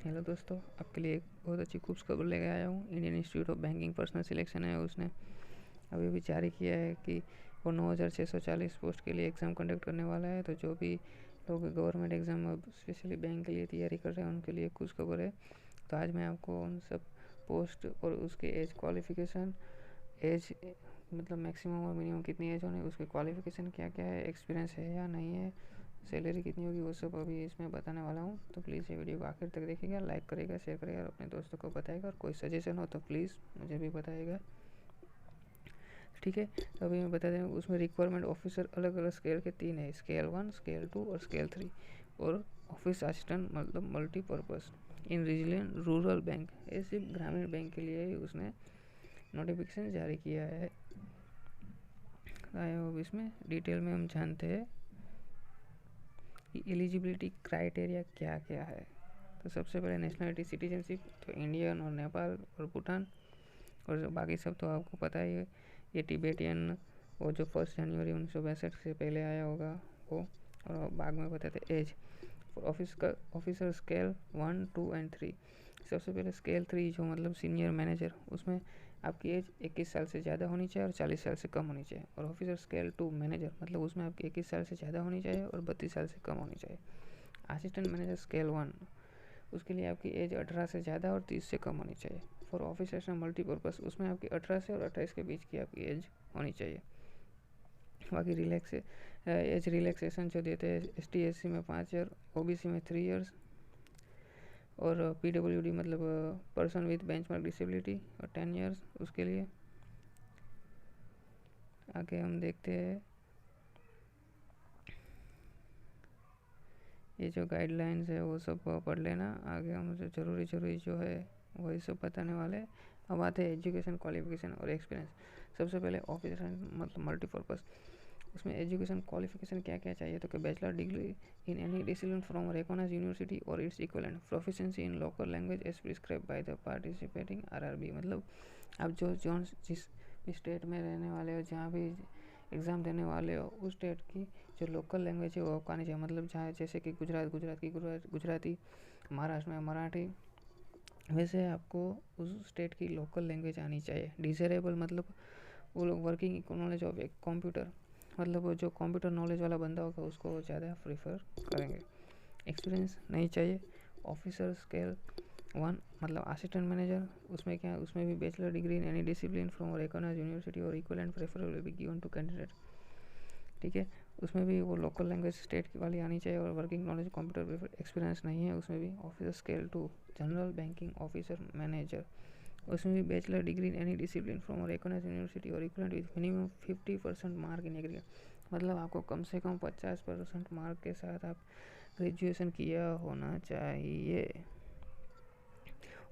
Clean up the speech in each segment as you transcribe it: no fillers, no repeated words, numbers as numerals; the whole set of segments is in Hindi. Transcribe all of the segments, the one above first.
हेलो दोस्तों, आपके लिए एक बहुत अच्छी खबर लेके आया हूँ। Indian institute of banking personal selection है, उसने अभी भी जारी किया है कि वो 9,640 पोस्ट के लिए एग्ज़ाम कंडक्ट करने वाला है। तो जो भी लोग गवर्नमेंट एग्ज़ाम अब स्पेशली बैंक के लिए तैयारी कर रहे हैं उनके लिए खुश खबर है। तो आज मैं आपको उन सब पोस्ट और उसके एज क्वालिफ़िकेशन, एज मतलब मैक्सिमम और मिनिमम कितनी एज होनी, उसके क्वालिफ़िकेशन क्या क्या है, एक्सपीरियंस है या नहीं है, सैलरी कितनी होगी, वो सब अभी इसमें बताने वाला हूँ। तो प्लीज़ ये वीडियो को आखिर तक देखिएगा, लाइक करेगा, शेयर करेगा और अपने दोस्तों को बताएगा। और कोई सजेशन हो तो प्लीज़ मुझे भी बताइएगा, ठीक है। तो अभी मैं बता दें, उसमें रिक्वायरमेंट ऑफिसर अलग अलग स्केल के 3 है, स्केल 1, स्केल 2 और स्केल 3। और ऑफिस असिस्टेंट मतलब मल्टीपर्पज़ इन रीजनल रूरल बैंक, ये सिर्फ ग्रामीण बैंक के लिए ही उसने नोटिफिकेशन जारी किया है। अब इसमें डिटेल में हम जानते हैं कि एलिजिबिलिटी क्राइटेरिया क्या क्या है। तो सबसे पहले नेशनलिटी सिटीजनशिप, तो इंडियन और नेपाल और भूटान, और बाकी सब तो आपको पता ही है। ये टिबेटियन, वो जो 1 जनवरी 1962 से पहले आया होगा वो। और बाद में बताते एज ऑफिसर स्केल 1, 2 एंड 3। सबसे पहले स्केल 3 जो मतलब सीनियर मैनेजर, उसमें आपकी एज 21 साल से ज़्यादा होनी चाहिए और 40 साल से कम होनी चाहिए। और ऑफिसर स्केल 2 मैनेजर मतलब उसमें आपकी 21 साल से ज़्यादा होनी चाहिए और 32 साल से कम होनी चाहिए। असिस्टेंट मैनेजर स्केल 1, उसके लिए आपकी एज 18 से ज़्यादा और 30 से कम होनी चाहिए। फॉर ऑफिसर्स मल्टीपर्पज़, उसमें आपकी 18 से और 28 के बीच की आपकी एज होनी चाहिए। बाकी एज रिलैक्सेशन जो देते हैं, ST/SC में 5 ईयर, OBC में 3 ईयर्स और PWD मतलब पर्सन विथ बेंचमार्क डिसेबिलिटी और 10 ईयर्स उसके लिए। आगे हम देखते हैं ये जो गाइडलाइंस है वो सब पढ़ लेना। आगे हम जो ज़रूरी जो है वही सब बताने वाले हैं। अब आते हैं एजुकेशन क्वालिफिकेशन और एक्सपीरियंस। सबसे पहले ऑफिसर मतलब मल्टीपर्पज़, उसमें एजुकेशन क्वालिफिकेशन क्या क्या चाहिए। तो कि bachelor degree in any discipline from recognised university और its equivalent, proficiency in local language as prescribed by the participating RRB। मतलब आप जिस स्टेट में रहने वाले हो, जहाँ भी एग्ज़ाम देने वाले हो, उस स्टेट की जो लोकल लैंग्वेज है वो आपको आनी चाहिए। मतलब जहाँ जैसे कि गुजराती, महाराष्ट्र में मराठी, वैसे आपको उस स्टेट की लोकल लैंग्वेज आनी चाहिए। डिज़ायरेबल मतलब वो लोग वर्किंग नॉलेज ऑफ एक कंप्यूटर, मतलब जो कंप्यूटर नॉलेज वाला बंदा होगा उसको ज़्यादा प्रीफर करेंगे। एक्सपीरियंस नहीं चाहिए। ऑफिसर स्केल 1 मतलब असिस्टेंट मैनेजर, उसमें क्या है, उसमें भी bachelor degree in any discipline from recognised university और equivalent preferable will be given to candidate, ठीक है। उसमें भी वो लोकल लैंग्वेज स्टेट की वाली आनी चाहिए और working knowledge computer prefer. Experience नहीं है उसमें भी। Officer scale 2 general banking officer manager, उसमें भी bachelor degree in any discipline from recognised university और equivalent with minimum 50% mark in aggregate. मतलब आपको कम से कम 50% मार्क के साथ आप ग्रेजुएशन किया होना चाहिए।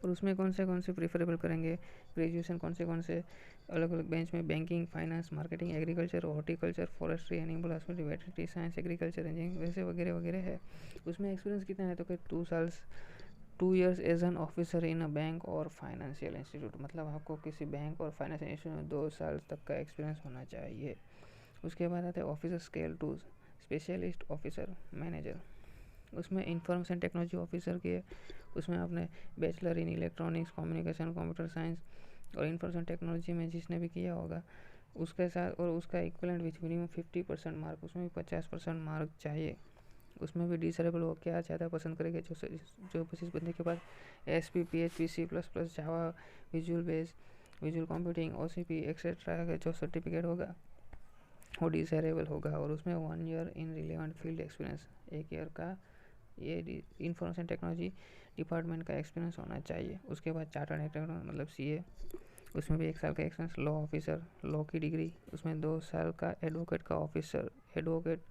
और उसमें कौन से प्रेफरेबल करेंगे ग्रेजुएशन, कौन से अलग अलग बेंच में, banking, finance, marketing, agriculture, horticulture, forestry, animal husbandry, veterinary science, agriculture, engineering, वैसे वगैरह वगैरह है। उसमें एक्सपीरियंस कितना है तो कि 2 years as an officer in a bank और फाइनेंशियल इंस्टीट्यूट, मतलब आपको किसी बैंक और फाइनेंशियल इंस्टीट्यूट में 2 साल तक का एक्सपीरियंस होना चाहिए। उसके बाद आते हैं officer scale 2 specialist officer manager, उसमें इंफॉर्मेशन टेक्नोलॉजी ऑफिसर के, उसमें आपने bachelor in electronics, communication, computer science और इंफॉर्मेशन टेक्नोलॉजी में जिसने भी किया होगा उसके साथ, और उसका इक्विवेलेंट विथ मिनिमम 50% मार्क, उसमें भी 50% मार्क चाहिए। उसमें भी डिसेबल हो क्या ज़्यादा पसंद करेंगे, जो जिस बंदे के पास SP, PHP, C++, जावा, विजुअल कंप्यूटिंग, OCP एक्सेट्रा का जो सर्टिफिकेट होगा वो डिसेबल होगा। और उसमें 1 year in relevant field experience, 1 year का ये इंफॉर्मेशन टेक्नोलॉजी डिपार्टमेंट का एक्सपीरियंस होना चाहिए। उसके बाद चार्टर्ड अकाउंटेंट मतलब CA, उसमें भी 1 साल का एक्सपीरियंस। लॉ ऑफिसर, लॉ की डिग्री, उसमें 2 साल का। एडवोकेट का ऑफिसर, एडवोकेट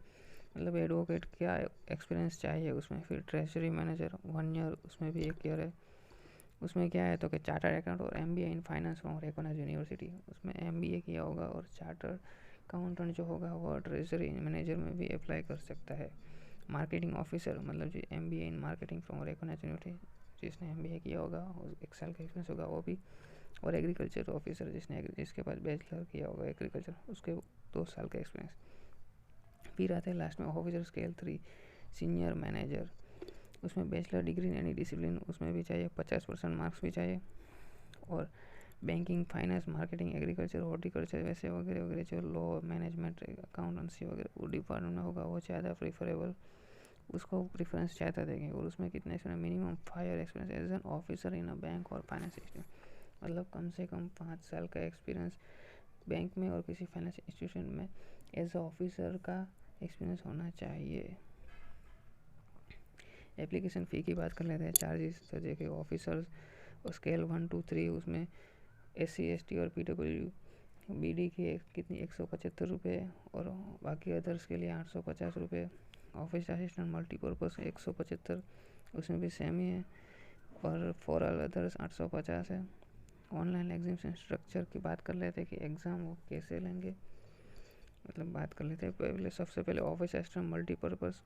मतलब एडवोकेट क्या एक्सपीरियंस चाहिए उसमें। फिर ट्रेजरी मैनेजर 1 ईयर, उसमें भी 1 ईयर है। उसमें क्या है तो कि चार्टर्ड अकाउंट और MBA in finance from recognised university, उसमें MBA किया होगा। और चार्टर्ड अकाउंटेंट जो होगा वो ट्रेजरी मैनेजर में भी अप्लाई कर सकता है। मार्केटिंग ऑफिसर मतलब जो MBA in marketing from recognised university, जिसने MBA किया होगा 1 साल का एक्सपीरियंस होगा वो भी। और एग्रीकल्चर ऑफिसर जिसके पास बैचलर किया होगा एग्रीकल्चर, उसके 2 साल का एक्सपीरियंस। फिर आते हैं लास्ट में ऑफिसर स्केल 3 सीनियर मैनेजर, उसमें बैचलर डिग्री एनी डिसिप्लिन उसमें भी चाहिए, 50% मार्क्स भी चाहिए। और banking, finance, marketing, agriculture, horticulture वैसे वगैरह वगैरह जो लॉ, मैनेजमेंट, अकाउंटेंसी वगैरह वो डिपार्टमेंट में होगा वो ज़्यादा प्रीफरेबल, उसको प्रेफरेंस ज़्यादा देंगे। और उसमें कितना experience, minimum 5 year experience as an officer in a bank और फाइनेंस इंस्टीट्यूट, मतलब कम से कम 5 साल का एक्सपीरियंस बैंक में और किसी फाइनेंस इंस्टीट्यूशन में एज अ ऑफिसर का एक्सपीरियंस होना चाहिए। एप्लीकेशन फ़ी की बात कर लेते हैं। चार्जेस तो देखिए, ऑफिसर्स और स्केल 1 to 3 उसमें SC ST और PWBD की कितनी 175 रुपये, और बाकी अदर्स के लिए 850 रुपये। ऑफिस असिस्टेंट मल्टीपर्पज़ 175, उसमें भी सेम ही है। और फॉर ऑल अदर्स 850 है। ऑनलाइन एग्जामिनेशन स्ट्रक्चर की बात कर लेते हैं कि एग्ज़ाम वो कैसे लेंगे, मतलब बात कर लेते हैं। पहले सबसे पहले ऑफिस असिस्टेंट मल्टीपर्पज़,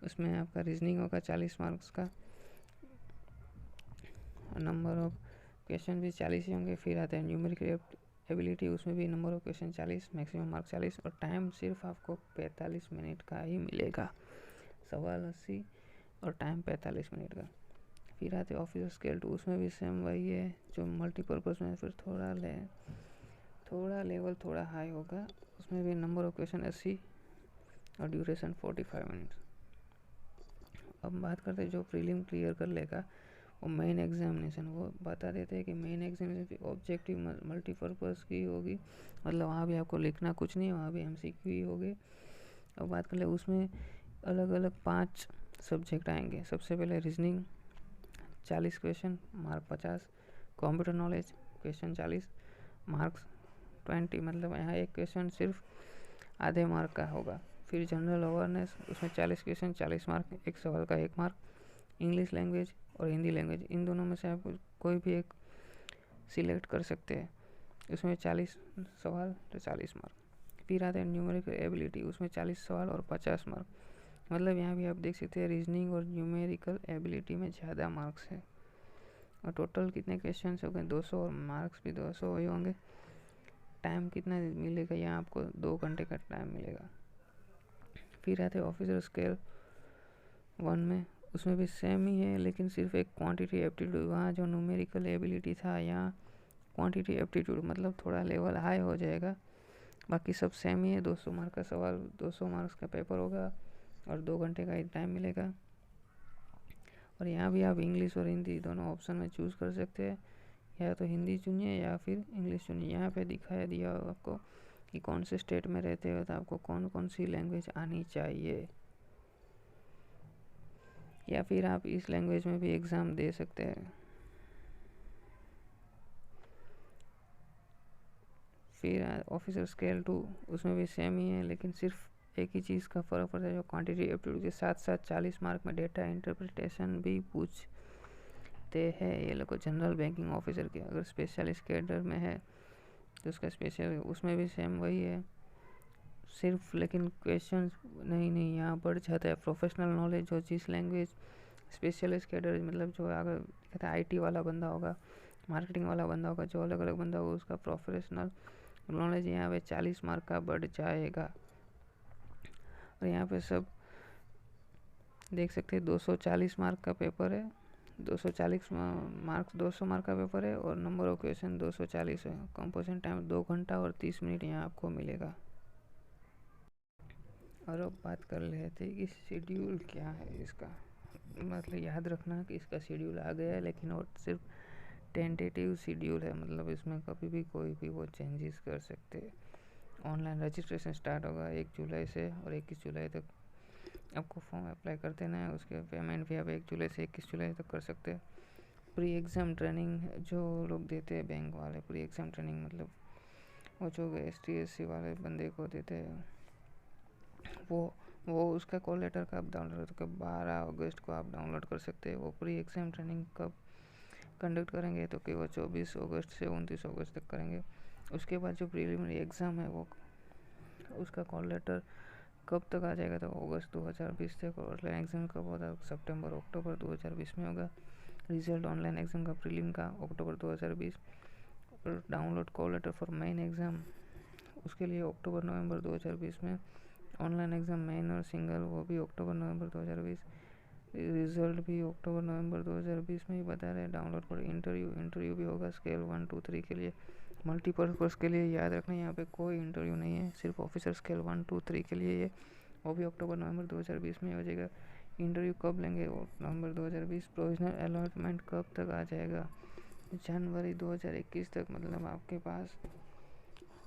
उसमें आपका रीजनिंग होगा 40 मार्क्स का, नंबर ऑफ क्वेश्चन भी 40 ही होंगे। फिर आते हैं न्यूमेरिकल एबिलिटी, उसमें भी number of question 40, maximum marks 40, और टाइम सिर्फ आपको 45 मिनट का ही मिलेगा। सवाल 80 और टाइम 45 मिनट का। फिर आते हैं ऑफिसर स्केल 2, उसमें भी सेम वही है जो मल्टीपर्पज़ में, फिर थोड़ा लेवल थोड़ा हाई होगा। उसमें भी नंबर ऑफ क्वेश्चन 80 और ड्यूरेशन 45 मिनट्स। अब बात करते हैं जो प्रीलिम क्लियर कर लेगा वो मेन एग्जामिनेशन, वो बता देते हैं कि मेन एग्जामिनेशन ऑब्जेक्टिव मल्टीपर्पज़ की होगी, मतलब वहाँ भी आपको लिखना कुछ नहीं, वहाँ भी MCQ ही होगी। अब बात कर ले उसमें अलग अलग 5 सब्जेक्ट आएंगे। सबसे पहले reasoning 40 question, mark 50। Computer knowledge question 40, marks 20, मतलब यहाँ एक क्वेश्चन सिर्फ आधे मार्क का होगा। फिर जनरल अवेयरनेस, उसमें 40 क्वेश्चन 40 मार्क, एक सवाल का 1 मार्क। इंग्लिश लैंग्वेज और हिंदी लैंग्वेज, इन दोनों में से आप कोई भी एक सिलेक्ट कर सकते हैं। उसमें 40 सवाल तो 40 मार्क। फिर आते हैं न्यूमेरिकल एबिलिटी, उसमें 40 सवाल और 50 मार्क, मतलब यहाँ भी आप देख सकते हैं रीजनिंग और न्यूमेरिकल एबिलिटी में ज़्यादा मार्क्स है। और टोटल कितने क्वेश्चन हो गए 200, और मार्क्स भी 200 ही होंगे। टाइम कितना मिलेगा, यहाँ आपको 2 घंटे का टाइम मिलेगा। फिर आते हैं ऑफिसर स्केल 1 में, उसमें भी सेम ही है, लेकिन सिर्फ एक क्वांटिटी एप्टीट्यूड, वहाँ जो न्यूमेरिकल एबिलिटी था यहाँ क्वांटिटी एप्टीट्यूड, मतलब थोड़ा लेवल हाई हो जाएगा। बाकी सब सेम ही है, 200 मार्क का सवाल, 200 मार्क्स का पेपर होगा और 2 घंटे का ही टाइम मिलेगा। और यहाँ भी आप इंग्लिश और हिंदी दोनों ऑप्शन में चूज़ कर सकते हैं, या तो हिंदी चुनिए या फिर इंग्लिश चुनिए। यहाँ पे दिखाया दिया होगा आपको कि कौन से स्टेट में रहते हो तो आपको कौन कौन सी लैंग्वेज आनी चाहिए, या फिर आप इस लैंग्वेज में भी एग्ज़ाम दे सकते हैं। फिर ऑफिसर स्केल 2, उसमें भी सेम ही है, लेकिन सिर्फ एक ही चीज़ का फ़र्क पड़ता है, जो क्वांटिटी एप्टीट्यूड के साथ साथ 40 मार्क में डेटा इंटरप्रिटेशन भी पूछते हैं ये लोग। जनरल बैंकिंग ऑफिसर के अगर स्पेशलिस्ट कैडर में है तो उसका स्पेशल, उसमें भी सेम वही है सिर्फ, लेकिन क्वेश्चन नहीं यहाँ बढ़ जाता है। प्रोफेशनल नॉलेज, जो जिस लैंग्वेज स्पेशलिस्ट कैडर, मतलब जो अगर कहता है IT वाला बंदा होगा, मार्केटिंग वाला बंदा होगा, जो अलग अलग बंदा होगा, उसका प्रोफेशनल नॉलेज यहाँ पे 40 मार्क का बढ़ जाएगा। और यहाँ पे सब देख सकते हैं 240 मार्क का पेपर है, 240 मार्क्स 200 मार्क का पेपर है, और नंबर ऑफ क्वेश्चन 240 है। कंपोजिशन टाइम 2 घंटा और 30 मिनट यहाँ आपको मिलेगा। और अब बात कर लेते हैं कि शेड्यूल क्या है इसका, मतलब याद रखना कि इसका शेड्यूल आ गया है, लेकिन और सिर्फ टेंटेटिव शेड्यूल है, मतलब इसमें कभी भी कोई भी वो चेंजेस कर सकते हैं। ऑनलाइन रजिस्ट्रेशन स्टार्ट होगा 1 जुलाई से, और 21 जुलाई तक आपको फॉर्म अप्लाई कर देना है। उसके पेमेंट भी आप 1 जुलाई से 21 जुलाई तक कर सकते हैं। प्री एग्ज़ाम ट्रेनिंग जो लोग देते हैं बैंक वाले, प्री एग्ज़ाम ट्रेनिंग मतलब वो जो ST SC वाले बंदे को देते हैं, वो उसका कॉल लेटर का आप डाउनलोड कर 12 अगस्त को आप डाउनलोड कर सकते हैं। वो प्री एग्ज़ाम ट्रेनिंग कब कंडक्ट करेंगे तो कि वो 24 अगस्त से 29 अगस्त तक करेंगे। उसके बाद जो प्रीलिमिनरी एग्ज़ाम है वो उसका कॉल लेटर कब तक आ जाएगा, तो अगस्त 2020 तक। ऑनलाइन एग्ज़ाम कब होगा, सितंबर अक्टूबर 2020 में होगा। रिजल्ट ऑनलाइन एग्ज़ाम का प्रीलिम का अक्टूबर 2020, और download call letter for main exam उसके लिए अक्टूबर नवंबर 2020 में। ऑनलाइन एग्ज़ाम मेन और सिंगल वो भी अक्टूबर नवंबर 2020। रिजल्ट भी अक्टूबर नवंबर 2020 में ही बता रहे हैं। डाउनलोड पर इंटरव्यू भी होगा स्केल 1 2 3 के लिए। मल्टीपर्पज़ के लिए याद रखना, यहाँ पे कोई इंटरव्यू नहीं है, सिर्फ ऑफिसर स्केल 1 2 3 के लिए ये, वो भी अक्टूबर नवंबर 2020 में हो जाएगा। इंटरव्यू कब लेंगे? वो नवंबर 2020। प्रोविजनल अलॉटमेंट कब तक आ जाएगा? जनवरी 2021 तक। मतलब आपके पास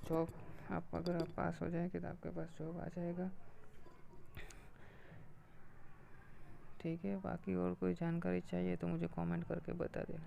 जॉब, आप अगर आप पास हो जाएंगे तो आपके पास जॉब आ जाएगा। ठीक है, बाकी और कोई जानकारी चाहिए तो मुझे कमेंट करके बता देना।